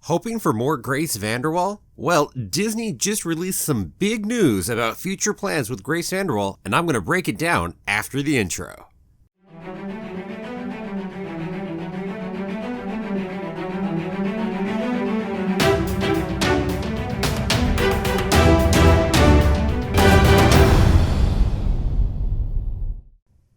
Hoping for more Grace VanderWaal? Well, Disney just released some big news about future plans with Grace VanderWaal, and I'm going to break it down after the intro.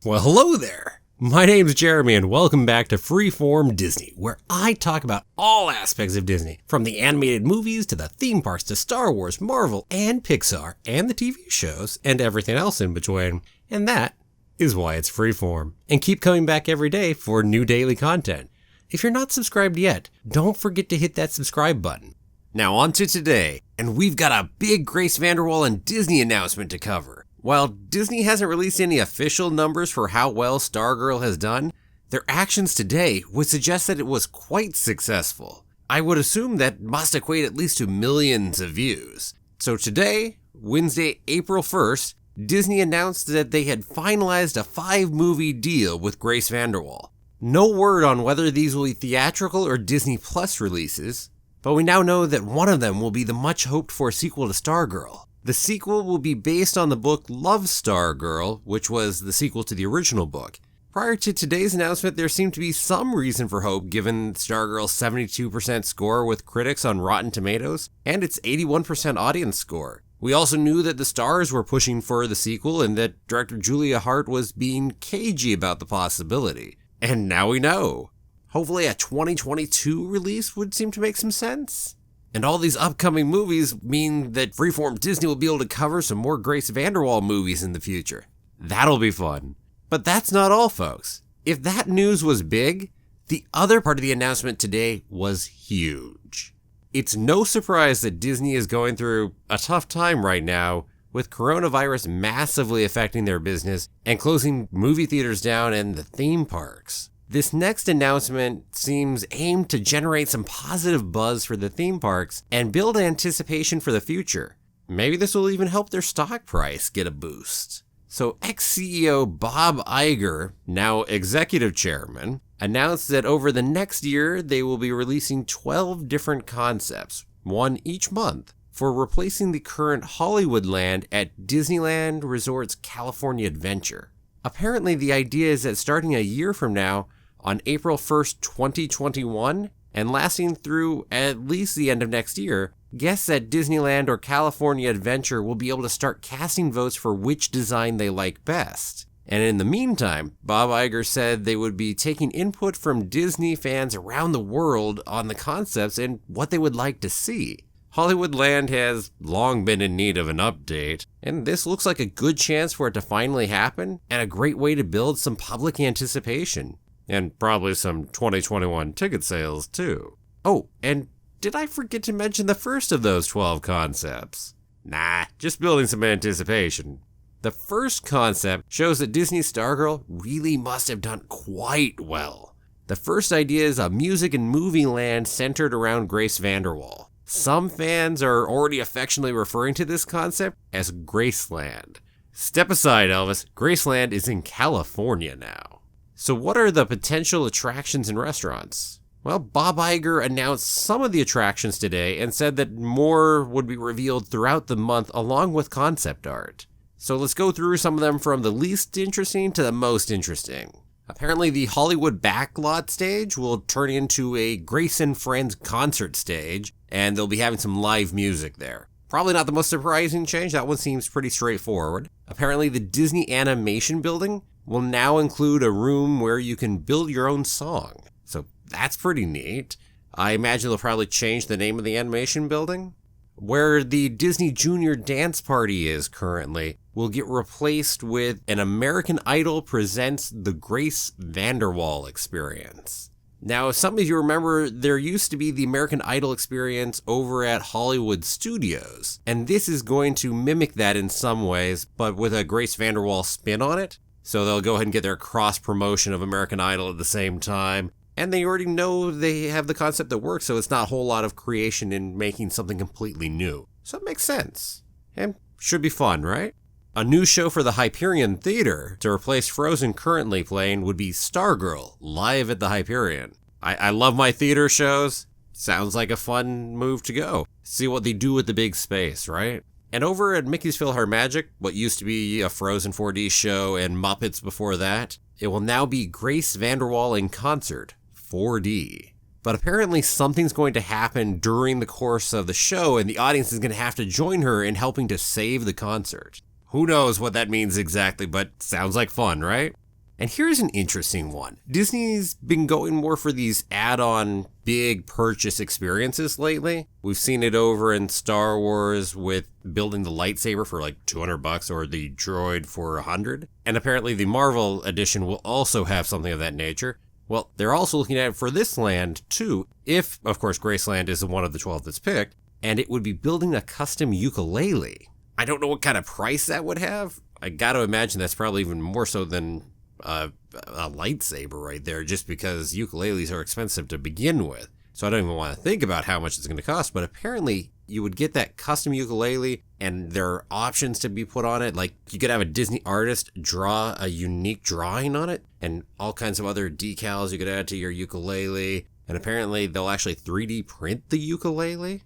Well, hello there. My name's Jeremy and welcome back to Freeform Disney, where I talk about all aspects of Disney, from the animated movies to the theme parks to Star Wars, Marvel, and Pixar, and the TV shows, and everything else in between. And that is why it's Freeform. And keep coming back every day for new daily content. If you're not subscribed yet, don't forget to hit that subscribe button. Now on to today, and we've got a big Grace VanderWaal and Disney announcement to cover. While Disney hasn't released any official numbers for how well Stargirl has done, their actions today would suggest that it was quite successful. I would assume that must equate at least to millions of views. So today, Wednesday, April 1st, Disney announced that they had finalized a 5-movie deal with Grace VanderWaal. No word on whether these will be theatrical or Disney Plus releases, but we now know that one of them will be the much hoped for sequel to Stargirl. The sequel will be based on the book Love Stargirl, which was the sequel to the original book. Prior to today's announcement, there seemed to be some reason for hope given Stargirl's 72% score with critics on Rotten Tomatoes and its 81% audience score. We also knew that the stars were pushing for the sequel and that director Julia Hart was being cagey about the possibility. And now we know. Hopefully a 2022 release would seem to make some sense. And all these upcoming movies mean that Freeform Disney will be able to cover some more Grace VanderWaal movies in the future. That'll be fun. But that's not all, folks. If that news was big, the other part of the announcement today was huge. It's no surprise that Disney is going through a tough time right now, with coronavirus massively affecting their business and closing movie theaters down and the theme parks. This next announcement seems aimed to generate some positive buzz for the theme parks and build anticipation for the future. Maybe this will even help their stock price get a boost. So ex-CEO Bob Iger, now executive chairman, announced that over the next year they will be releasing 12 different concepts, one each month, for replacing the current Hollywoodland at Disneyland Resort's California Adventure. Apparently the idea is that starting a year from now, on April 1st, 2021, and lasting through at least the end of next year, guests at Disneyland or California Adventure will be able to start casting votes for which design they like best. And in the meantime, Bob Iger said they would be taking input from Disney fans around the world on the concepts and what they would like to see. Hollywoodland has long been in need of an update, and this looks like a good chance for it to finally happen, and a great way to build some public anticipation. And probably some 2021 ticket sales, too. Oh, and did I forget to mention the first of those 12 concepts? Nah, just building some anticipation. The first concept shows that Disney's Stargirl really must have done quite well. The first idea is a music and movie land centered around Grace VanderWaal. Some fans are already affectionately referring to this concept as Graceland. Step aside, Elvis. Graceland is in California now. So what are the potential attractions and restaurants? Well, Bob Iger announced some of the attractions today and said that more would be revealed throughout the month along with concept art. So let's go through some of them from the least interesting to the most interesting. Apparently the Hollywood backlot stage will turn into a Grace and Friends concert stage, and they'll be having some live music there. Probably not the most surprising change, that one seems pretty straightforward. Apparently the Disney Animation Building will now include a room where you can build your own song. So that's pretty neat. I imagine they'll probably change the name of the animation building. Where the Disney Junior Dance Party is currently will get replaced with an American Idol Presents the Grace VanderWaal Experience. Now, if some of you remember, there used to be the American Idol experience over at Hollywood Studios, and this is going to mimic that in some ways, but with a Grace VanderWaal spin on it. So they'll go ahead and get their cross-promotion of American Idol at the same time. And they already know they have the concept that works, so it's not a whole lot of creation in making something completely new. So it makes sense. And should be fun, right? A new show for the Hyperion Theater to replace Frozen currently playing would be Stargirl, live at the Hyperion. I love my theater shows. sounds like a fun move to go. See what they do with the big space, right? And over at Mickey's PhilharMagic, what used to be a Frozen 4D show and Muppets before that, it will now be Grace VanderWaal in concert, 4D. But apparently something's going to happen during the course of the show, and the audience is going to have to join her in helping to save the concert. Who knows what that means exactly, but sounds like fun, right? And here's an interesting one. Disney's been going more for these add-on big purchase experiences lately. We've seen it over in Star Wars with building the lightsaber for like $200 or the droid for $100. And apparently the Marvel edition will also have something of that nature. Well, they're also looking at it for this land too, if, of course, Graceland is one of the 12 that's picked, and it would be building a custom ukulele. I don't know what kind of price that would have. I got to imagine that's probably even more so than a lightsaber right there, just because ukuleles are expensive to begin with. So I don't even want to think about how much it's going to cost, but apparently you would get that custom ukulele and there are options to be put on it. Like you could have a Disney artist draw a unique drawing on it and all kinds of other decals you could add to your ukulele. And apparently they'll actually 3D print the ukulele.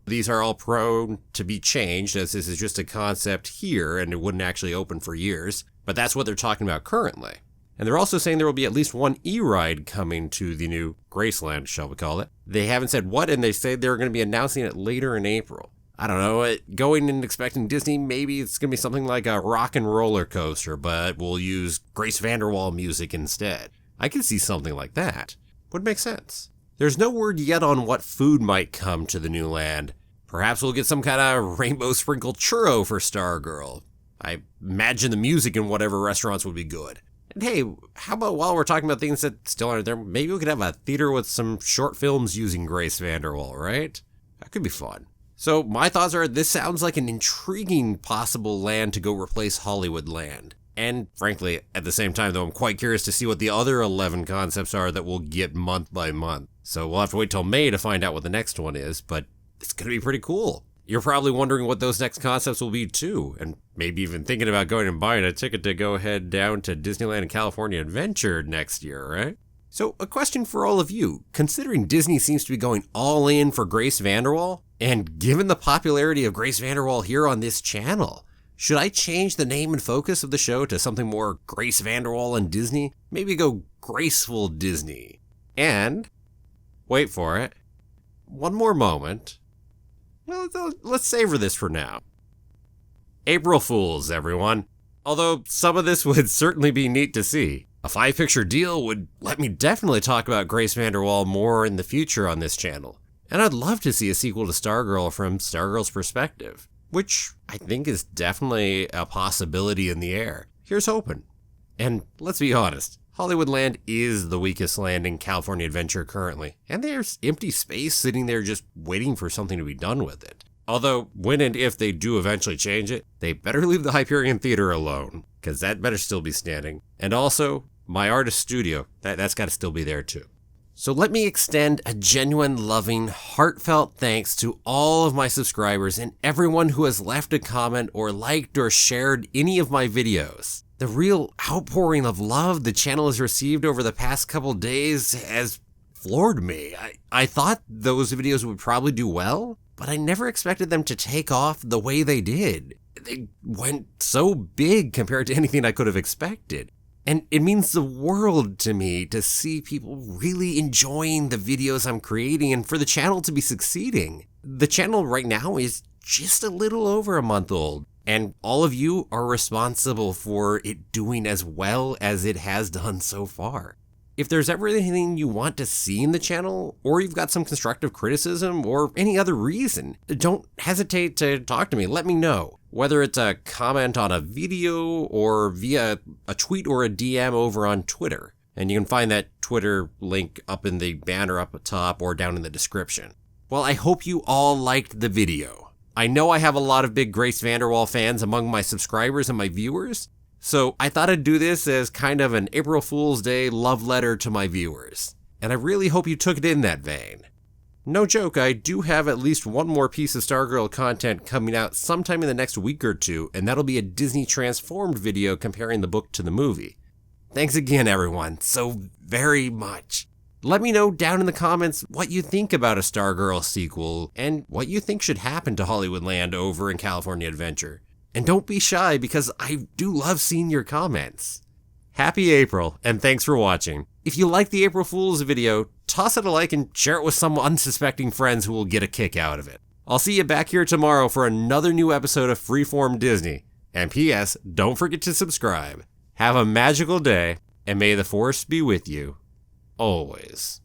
These are all prone to be changed, as this is just a concept here and it wouldn't actually open for years. But that's what they're talking about currently. And they're also saying there will be at least one e-ride coming to the new Graceland, shall we call it. They haven't said what, and they say they're going to be announcing it later in April. I don't know, going and expecting Disney, maybe it's going to be something like a rock and roller coaster, but we'll use Grace VanderWaal music instead. I can see something like that. Would make sense. There's no word yet on what food might come to the new land. Perhaps we'll get some kind of rainbow sprinkled churro for Stargirl. I imagine the music in whatever restaurants would be good. And hey, how about while we're talking about things that still aren't there, maybe we could have a theater with some short films using Grace VanderWaal, right? That could be fun. So my thoughts are this sounds like an intriguing possible land to go replace Hollywoodland. And frankly, at the same time though, I'm quite curious to see what the other 11 concepts are that we'll get month by month. So we'll have to wait till May to find out what the next one is, but it's going to be pretty cool. You're probably wondering what those next concepts will be too, and maybe even thinking about going and buying a ticket to go head down to Disneyland and California Adventure next year, right? So a question for all of you, considering Disney seems to be going all in for Grace VanderWaal, and given the popularity of Grace VanderWaal here on this channel, should I change the name and focus of the show to something more Grace VanderWaal and Disney? Maybe go Graceful Disney. And, wait for it, one more moment. Well, let's savor this for now. April Fools, everyone. Although some of this would certainly be neat to see. A 5-picture deal would let me definitely talk about Grace VanderWaal more in the future on this channel. And I'd love to see a sequel to Stargirl from Stargirl's perspective, which I think is definitely a possibility in the air. Here's hoping. And let's be honest, Hollywoodland is the weakest land in California Adventure currently, and there's empty space sitting there just waiting for something to be done with it. Although, when and if they do eventually change it, they better leave the Hyperion Theater alone, because that better still be standing. And also, my artist studio, that's got to still be there too. So let me extend a genuine, loving, heartfelt thanks to all of my subscribers and everyone who has left a comment or liked or shared any of my videos. The real outpouring of love the channel has received over the past couple days has floored me. I thought those videos would probably do well, but I never expected them to take off the way they did. They went so big compared to anything I could have expected. And it means the world to me to see people really enjoying the videos I'm creating and for the channel to be succeeding. The channel right now is just a little over a month old, and all of you are responsible for it doing as well as it has done so far. If there's ever anything you want to see in the channel, or you've got some constructive criticism or any other reason, don't hesitate to talk to me. Let me know. Whether it's a comment on a video or via a tweet or a DM over on Twitter. And you can find that Twitter link up in the banner up at top or down in the description. Well, I hope you all liked the video. I know I have a lot of big Grace VanderWaal fans among my subscribers and my viewers, so I thought I'd do this as kind of an April Fool's Day love letter to my viewers. And I really hope you took it in that vein. No joke, I do have at least one more piece of Stargirl content coming out sometime in the next week or two, and that'll be a Disney Transformed video comparing the book to the movie. Thanks again, everyone, so very much. Let me know down in the comments what you think about a Stargirl sequel and what you think should happen to Hollywoodland over in California Adventure. And don't be shy because I do love seeing your comments. Happy April, and thanks for watching. If you like the April Fool's video, toss it a like and share it with some unsuspecting friends who will get a kick out of it. I'll see you back here tomorrow for another new episode of Freeform Disney. And P.S. don't forget to subscribe. Have a magical day, and may the Force be with you, always.